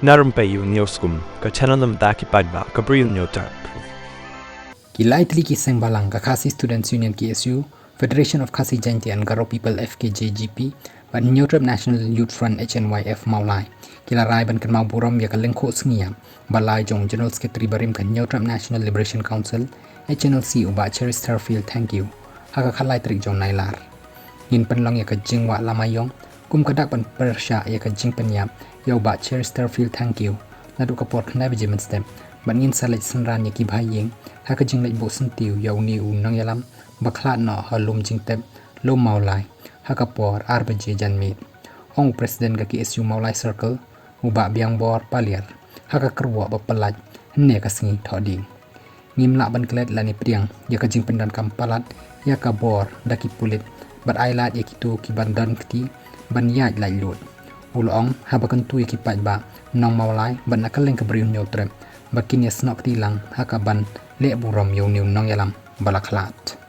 Na Rympei U ka channel nam ta ki padba ka Bri U Hynñiewtrep. Ki lightly ki Seng balang ka Khasi Students Union KSU, Federation of Khasi Jainti and Garo People FKJGP, but Hynñiewtrep National Youth Front HNYF Mawlai. Kila rai ban Kynmaw Burom ya ka lengko Sngi balai jong General Secretary Barim ka Hynñiewtrep National Liberation Council Hnlc uba Cherry Starfield thank you. Haka khalai trik jong nailar. Ngin penlong ya ka jingwa lamayong kum kadak pan persya ya ka jing penyap ya uba Cherry Starfield thank you. Ladu ka port navigation step ban ngin salaj sanran ya ki bhaying haka jing laj bo sentiu ya uni u Nongialam baklat no halum jing tep lo Mawlai haka por arbj janmit. Ong Presiden ka KSU Mawlai Circle uba biang bor paliar haka kerwa bapalaj hne ka Sngi thoding ngimla ban klet lani priang ya ka jing pendan kampalat ya ka bor daki pulit bat ailat ya kitu ki bandan kti ban yaj lai lut ulong habakan tu ya ki ba nong Mawlai ban nakaleng ka Bri U Hynñiewtrep bakin ya snok tilang haka ban le Burom yo niu Nongialam balaklat.